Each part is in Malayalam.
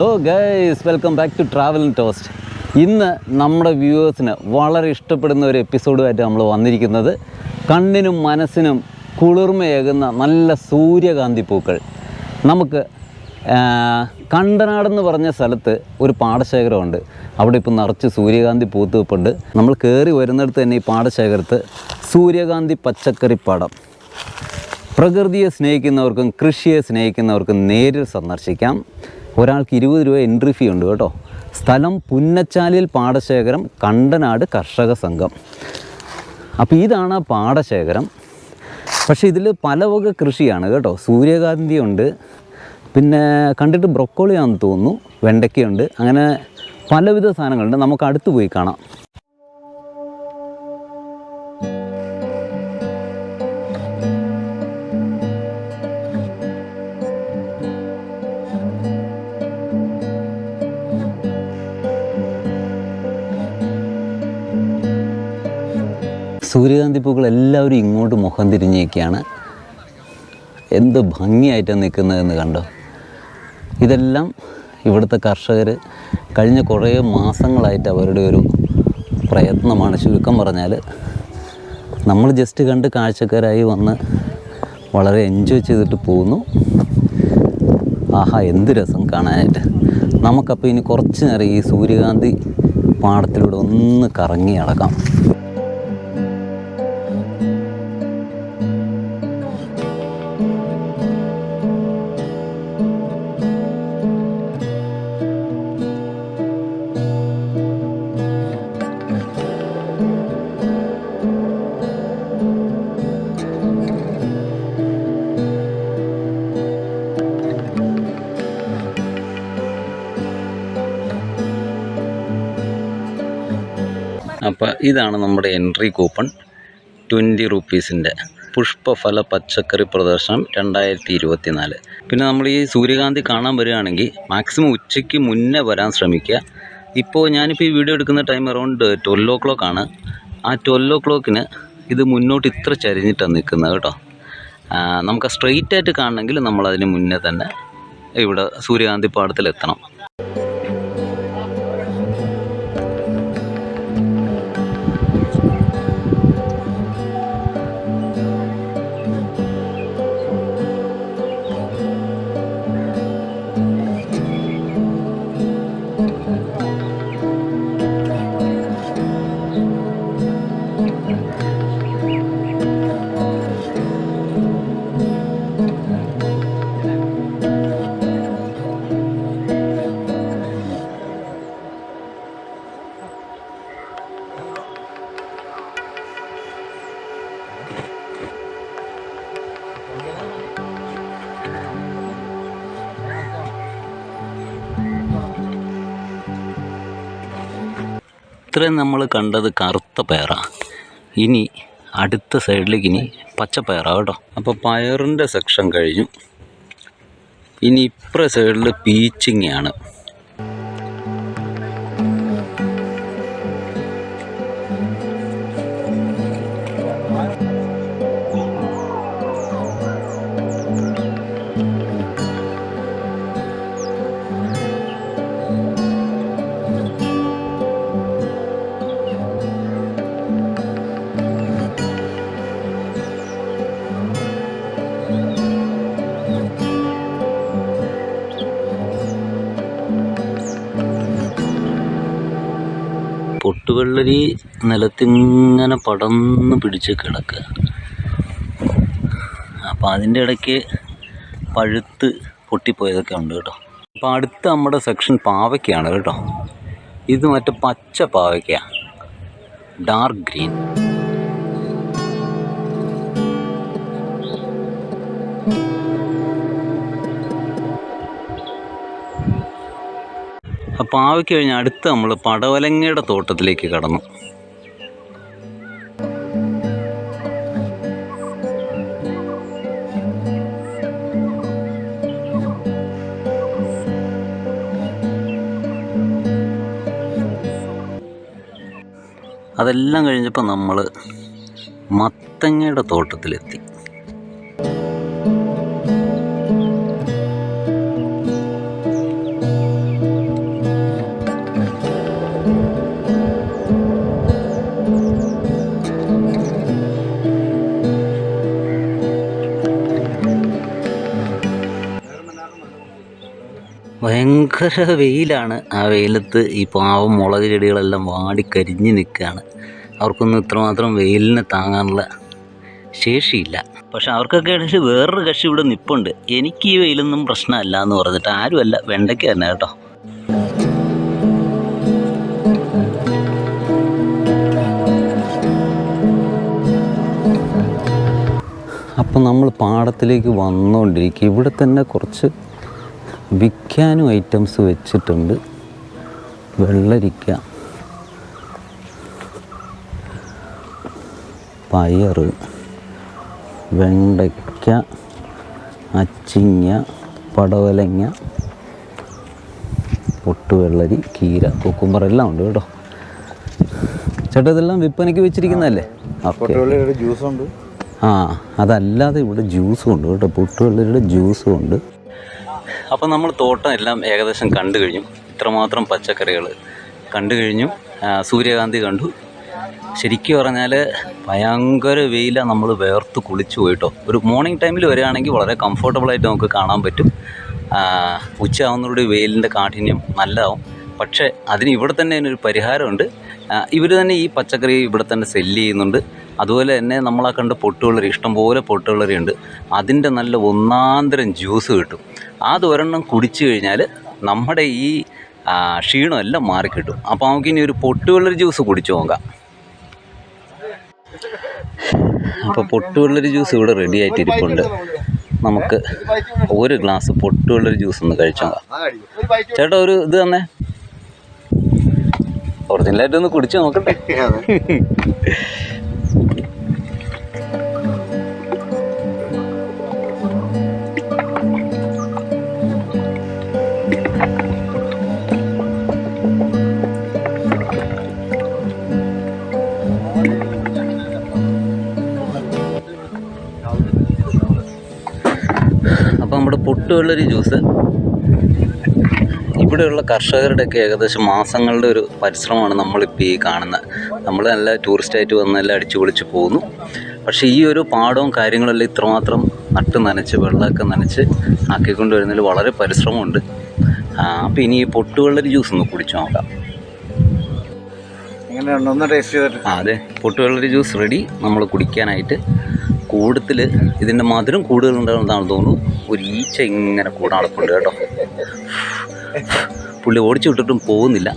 Hello guys, welcome back to travel and toast. ഇന്ന് നമ്മുടെ വ്യൂവേഴ്സിന് വളരെ ഇഷ്ടപ്പെടുന്ന ഒരു എപ്പിസോഡുമായിട്ട് നമ്മൾ വന്നിരിക്കുന്നത് കണ്ണിനും മനസ്സിനും കുളിർമയേകുന്ന നല്ല സൂര്യകാന്തി പൂക്കൾ. നമുക്ക് കണ്ടനാടെന്ന് പറഞ്ഞ സ്ഥലത്ത് ഒരു പാടശേഖരമുണ്ട്. അവിടെ ഇപ്പോൾ നിറച്ച് സൂര്യകാന്തി പൂത്ത് വെപ്പുണ്ട്. നമ്മൾ കയറി വരുന്നിടത്ത് തന്നെ ഈ പാടശേഖരത്ത് സൂര്യകാന്തി പച്ചക്കറിപ്പാടം. പ്രകൃതിയെ സ്നേഹിക്കുന്നവർക്കും കൃഷിയെ സ്നേഹിക്കുന്നവർക്കും നേരിൽ സന്ദർശിക്കാം. ഒരാൾക്ക് 20 രൂപ എൻട്രി ഫീ ഉണ്ട് കേട്ടോ. സ്ഥലം പുന്നച്ചാലിൽ പാടശേഖരം, കണ്ടനാട് കർഷക സംഘം. അപ്പോൾ ഇതാണ് ആ പാടശേഖരം. പക്ഷേ ഇതിൽ പല വക കൃഷിയാണ് കേട്ടോ. സൂര്യകാന്തി ഉണ്ട്, പിന്നെ കണ്ടിട്ട് ബ്രൊക്കോളിയാണെന്ന് തോന്നുന്നു, വെണ്ടയ്ക്കയുണ്ട്, അങ്ങനെ പലവിധ സാധനങ്ങളുണ്ട്. നമുക്ക് അടുത്ത് പോയി കാണാം. സൂര്യകാന്തി പൂക്കൾ എല്ലാവരും ഇങ്ങോട്ട് മുഖം തിരിഞ്ഞേക്കാണ്. എന്ത് ഭംഗിയായിട്ടാണ് നിൽക്കുന്നതെന്ന് കണ്ടോ. ഇതെല്ലാം ഇവിടുത്തെ കർഷകർ കഴിഞ്ഞ കുറേ മാസങ്ങളായിട്ട് അവരുടെ ഒരു പ്രയത്നമാണ്. ചുരുക്കം പറഞ്ഞാൽ നമ്മൾ ജസ്റ്റ് കണ്ട് കാഴ്ചക്കാരായി വന്ന് വളരെ എൻജോയ് ചെയ്തിട്ട് പോകുന്നു. ആഹാ, എന്ത് രസം കാണാനായിട്ട്. നമുക്കപ്പോൾ ഇനി കുറച്ച് നേരം ഈ സൂര്യകാന്തി പാടത്തിലൂടെ ഒന്ന് കറങ്ങി നടക്കാം. അപ്പോൾ ഇതാണ് നമ്മുടെ എൻട്രി കൂപ്പൺ. 20 റുപ്പീസിൻ്റെ പുഷ്പഫല പച്ചക്കറി പ്രദർശനം 2024. പിന്നെ നമ്മൾ ഈ സൂര്യകാന്തി കാണാൻ വരികയാണെങ്കിൽ മാക്സിമം ഉച്ചയ്ക്ക് മുന്നേ വരാൻ ശ്രമിക്കുക. ഇപ്പോൾ ഞാനിപ്പോൾ ഈ വീഡിയോ എടുക്കുന്ന ടൈം അറൗണ്ട് 12 o'clock ആണ്. ആ 12 o'clock ഇത് മുന്നോട്ട് ഇത്ര ചരിഞ്ഞിട്ടാണ് നിൽക്കുന്നത് കേട്ടോ. നമുക്ക് സ്ട്രെയിറ്റ് ആയിട്ട് കാണണമെങ്കിൽ നമ്മളതിന് മുന്നേ തന്നെ ഇവിടെ സൂര്യകാന്തി പാടത്തിലെത്തണം. ഇത്രയും നമ്മൾ കണ്ടത് കറുത്ത പയറാണ്. ഇനി അടുത്ത സൈഡിലേക്ക് ഇനി പച്ചപ്പയറാണ് കേട്ടോ. അപ്പോൾ പയറിൻ്റെ സെക്ഷൻ കഴിഞ്ഞു. ഇനി ഇപ്പുറ സൈഡിൽ പീച്ചിങ്ങയാണ്. പൊട്ടുവെള്ളരി നിലത്തിങ്ങനെ പടർന്ന് പിടിച്ച് കിടക്കുക. അപ്പോൾ അതിൻ്റെ ഇടയ്ക്ക് പഴുത്ത് പൊട്ടിപ്പോയതൊക്കെ ഉണ്ട് കേട്ടോ. അപ്പോൾ അടുത്ത നമ്മുടെ സെക്ഷൻ പാവയ്ക്കാണ് കേട്ടോ. ഇത് മറ്റേ പച്ച പാവയ്ക്ക, ഡാർക്ക് ഗ്രീൻ. പാവയ്ക്ക് കഴിഞ്ഞ് അടുത്ത് നമ്മൾ പടവലങ്ങയുടെ തോട്ടത്തിലേക്ക് കടന്നു. അതെല്ലാം കഴിഞ്ഞപ്പോൾ നമ്മൾ മത്തങ്ങയുടെ തോട്ടത്തിലെത്തി. ഭയങ്കര വെയിലാണ്. ആ വെയിലത്ത് ഈ പാവം മുളക് ചെടികളെല്ലാം വാടിക്കരിഞ്ഞ് നിൽക്കുകയാണ്. അവർക്കൊന്നും ഇത്രമാത്രം വെയിലിനെ താങ്ങാനുള്ള ശേഷിയില്ല. പക്ഷെ അവർക്കൊക്കെ ഇടയിൽ വേറൊരു കക്ഷി ഇവിടെ നിൽപ്പുണ്ട്. എനിക്ക് ഈ വെയിലൊന്നും പ്രശ്നമല്ല എന്ന് പറഞ്ഞിട്ട്. ആരുമല്ല, വെണ്ടയ്ക്ക തന്നെ കേട്ടോ. അപ്പം നമ്മൾ പാടത്തിലേക്ക് വന്നുകൊണ്ടിരിക്കുക. ഇവിടെ തന്നെ കുറച്ച് വിൽക്കാനും ഐറ്റംസ് വെച്ചിട്ടുണ്ട്. വെള്ളരിക്ക, പയറ്, വെണ്ടയ്ക്ക, അച്ചിങ്ങ, പടവലങ്ങ, പൊട്ടുവെള്ളരി, കീര, കുക്കുംബർ എല്ലാം ഉണ്ട് കേട്ടോ. ചേട്ടാ ഇതെല്ലാം വിൽപ്പനയ്ക്ക് വെച്ചിരിക്കുന്നതല്ലേ? പൊട്ടുവെള്ളരിയുടെ ജ്യൂസുണ്ട്. ആ, അതല്ലാതെ ഇവിടെ ജ്യൂസും ഉണ്ട് കേട്ടോ. പൊട്ടുവെള്ളരിയുടെ ജ്യൂസും ഉണ്ട്. അപ്പോൾ നമ്മൾ തോട്ടം എല്ലാം ഏകദേശം കണ്ടു കഴിഞ്ഞു. ഇത്രമാത്രം പച്ചക്കറികൾ കണ്ടു കഴിഞ്ഞു. സൂര്യകാന്തി കണ്ടു. ശരിക്കും പറഞ്ഞാൽ ഭയങ്കര വെയിലാണ്. നമ്മൾ വേർത്ത് കുളിച്ചു പോയിട്ടോ. ഒരു മോർണിംഗ് ടൈമിൽ വരികയാണെങ്കിൽ വളരെ കംഫർട്ടബിളായിട്ട് നമുക്ക് കാണാൻ പറ്റും. ഉച്ചയാവുന്നതോടെ വെയിലിൻ്റെ കാഠിന്യം നല്ലതാവും. പക്ഷേ അതിന് ഇവിടെ തന്നെ അതിനൊരു പരിഹാരമുണ്ട്. ഇവർ തന്നെ ഈ പച്ചക്കറി ഇവിടെ തന്നെ സെല്ല് ചെയ്യുന്നുണ്ട്. അതുപോലെ തന്നെ നമ്മളാ കണ്ട പൊട്ടുവെള്ളരി, ഇഷ്ടംപോലെ പൊട്ടുവെള്ളരി ഉണ്ട്. അതിൻ്റെ നല്ല ഒന്നാന്തരം ജ്യൂസ് കിട്ടും. അതൊരെണ്ണം കുടിച്ചു കഴിഞ്ഞാൽ നമ്മുടെ ഈ ക്ഷീണമെല്ലാം മാറിക്കിട്ടും. അപ്പോൾ നമുക്കിനി ഒരു പൊട്ടുവെള്ളരി ജ്യൂസ് കുടിച്ചു നോക്കാം. അപ്പോൾ പൊട്ടുവെള്ളരി ജ്യൂസ് ഇവിടെ റെഡി ആയിട്ടിരിപ്പുണ്ട്. നമുക്ക് ഒരു ഗ്ലാസ് പൊട്ടുവെള്ളരി ജ്യൂസ് ഒന്ന് കഴിച്ചു നോക്കാം. ചേട്ടാ ഒരു ഇത് തന്നെ ഒറിജിനലായിട്ടൊന്ന് കുടിച്ചു നോക്കട്ടെ. അപ്പോൾ നമ്മുടെ പൊട്ടുവെള്ളരി ജ്യൂസ് ഇവിടെയുള്ള കർഷകരുടെയൊക്കെ ഏകദേശം മാസങ്ങളുടെ ഒരു പരിശ്രമമാണ് നമ്മളിപ്പോൾ ഈ കാണുന്നത്. നമ്മൾ നല്ല ടൂറിസ്റ്റായിട്ട് വന്നെല്ലാം അടിച്ചു പൊളിച്ച് പോകുന്നു. പക്ഷേ ഈ ഒരു പാടവും കാര്യങ്ങളെല്ലാം ഇത്രമാത്രം നട്ട് നനച്ച് വെള്ളമൊക്കെ നനച്ച് ആക്കിക്കൊണ്ട് വരുന്നതിൽ വളരെ പരിശ്രമമുണ്ട്. അപ്പോൾ ഇനി ഈ പൊട്ടുവെള്ളരി ജ്യൂസ് ഒന്ന് കുടിച്ചു നോക്കാം. അതെ, പൊട്ടുവെള്ളരി ജ്യൂസ് റെഡി നമ്മൾ കുടിക്കാനായിട്ട്. കൂടുതൽ ഇതിൻ്റെ മധുരം കൂടുതലുണ്ടാകുന്നതാണ് തോന്നുന്നു. ഒരു ഈച്ച ഇങ്ങനെ കൂടെ നടപ്പുണ്ട് കേട്ടോ. പുള്ളി ഓടിച്ചു വിട്ടിട്ടും പോകുന്നില്ല.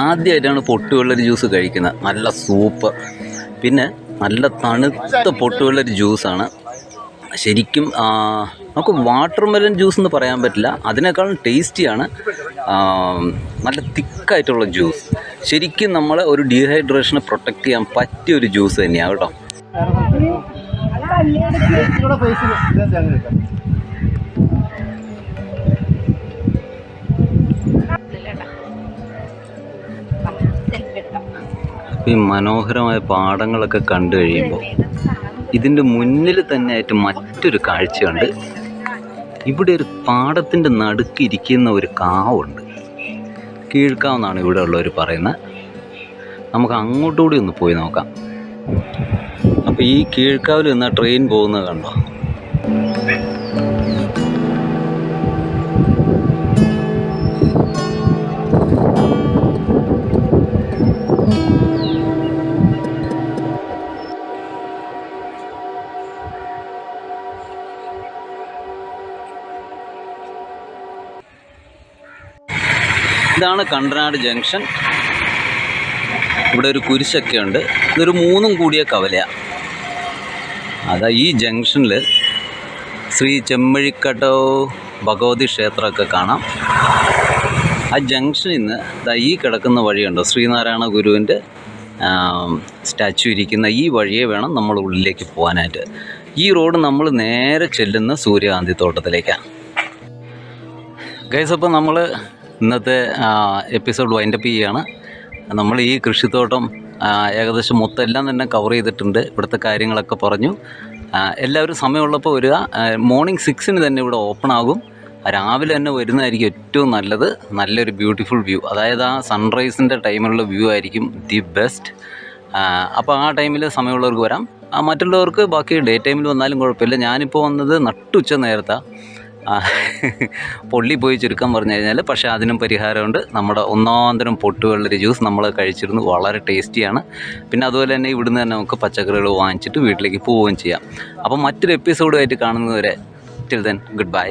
ആദ്യമായിട്ടാണ് പൊട്ടുവെള്ളരി ജ്യൂസ് കഴിക്കുന്നത്. നല്ല സൂപ്പർ. പിന്നെ നല്ല തണുത്ത പൊട്ടുവെള്ളരി ജ്യൂസാണ്. ശരിക്കും നമുക്ക് വാട്ടർ മെലൺ ജ്യൂസ് എന്ന് പറയാൻ പറ്റില്ല, അതിനേക്കാളും ടേസ്റ്റിയാണ്. നല്ല തിക്കായിട്ടുള്ള ജ്യൂസ്. ശരിക്കും നമ്മളെ ഒരു ഡീഹൈഡ്രേഷനെ പ്രൊട്ടക്റ്റ് ചെയ്യാൻ പറ്റിയൊരു ജ്യൂസ് തന്നെയാണ് കേട്ടോ. ഈ മനോഹരമായ പാടങ്ങളൊക്കെ കണ്ടു കഴിയുമ്പോൾ ഇതിൻ്റെ മുന്നിൽ തന്നെ ആയിട്ട് മറ്റൊരു കാഴ്ചയുണ്ട്. ഇവിടെ ഒരു പാടത്തിൻ്റെ നടുക്കിരിക്കുന്ന ഒരു കാവുണ്ട്. കീഴ്ക്കാവെന്നാണ് ഇവിടെ ഉള്ളവർ പറയുന്നത്. നമുക്ക് അങ്ങോട്ടുകൂടി ഒന്ന് പോയി നോക്കാം. അപ്പോൾ ഈ കീഴ്ക്കാവിൽ നിന്നാ ട്രെയിൻ പോകുന്നത് കണ്ടോ? ഇതാണ് കണ്ടനാട് ജംഗ്ഷൻ. ഇവിടെ ഒരു കുരിശൊക്കെ ഉണ്ട്. ഇതൊരു 3 കൂടിയ കവലയാണ്. അതാ ഈ ജംഗ്ഷനിൽ ശ്രീ ചെമ്മഴിക്കടവ് ഭഗവതി ക്ഷേത്രമൊക്കെ കാണാം. ആ ജംഗ്ഷനിൽ നിന്ന് ഈ കിടക്കുന്ന വഴിയുണ്ടോ, ശ്രീനാരായണ ഗുരുവിൻ്റെ സ്റ്റാച്ചു ഇരിക്കുന്ന ഈ വഴിയെ വേണം നമ്മൾ ഉള്ളിലേക്ക് പോകാനായിട്ട്. ഈ റോഡ് നമ്മൾ നേരെ ചെല്ലുന്ന സൂര്യകാന്തി തോട്ടത്തിലേക്കാണ്. ഗൈസ്, അപ്പോൾ നമ്മൾ ഇന്നത്തെ എപ്പിസോഡ് വൈൻഡപ്പ് ചെയ്യുകയാണ്. നമ്മൾ ഈ കൃഷിത്തോട്ടം ഏകദേശം മൊത്തം എല്ലാം തന്നെ കവർ ചെയ്തിട്ടുണ്ട്. ഇവിടുത്തെ കാര്യങ്ങളൊക്കെ പറഞ്ഞു. എല്ലാവരും സമയമുള്ളപ്പോൾ വരിക. മോർണിംഗ് 6 തന്നെ ഇവിടെ ഓപ്പൺ ആകും. രാവിലെ തന്നെ വരുന്നതായിരിക്കും ഏറ്റവും നല്ലത്. നല്ലൊരു ബ്യൂട്ടിഫുൾ വ്യൂ, അതായത് ആ സൺറൈസിൻ്റെ ടൈമിലുള്ള വ്യൂ ആയിരിക്കും ദി ബെസ്റ്റ്. അപ്പോൾ ആ ടൈമിൽ സമയമുള്ളവർക്ക് വരാം, മറ്റുള്ളവർക്ക് ബാക്കി ഡേ ടൈമിൽ വന്നാലും കുഴപ്പമില്ല. ഞാനിപ്പോൾ വന്നത് നട്ടുച്ച നേരത്താണ്, പൊള്ളി പോയി ചുരുക്കം പറഞ്ഞു കഴിഞ്ഞാൽ. പക്ഷേ അതിനും പരിഹാരമുണ്ട്. നമ്മുടെ ഒന്നാന്തരം പൊട്ടുവെള്ളരി ജ്യൂസ് നമ്മൾ കഴിച്ചിരുന്നു, വളരെ ടേസ്റ്റിയാണ്. പിന്നെ അതുപോലെ തന്നെ ഇവിടുന്ന് തന്നെ നമുക്ക് പച്ചക്കറികൾ വാങ്ങിച്ചിട്ട് വീട്ടിലേക്ക് പോവുകയും ചെയ്യാം. അപ്പോൾ മറ്റൊരു എപ്പിസോഡുമായിട്ട് കാണുന്നതുവരെ ടിൽ ദെൻ ഗുഡ് ബൈ.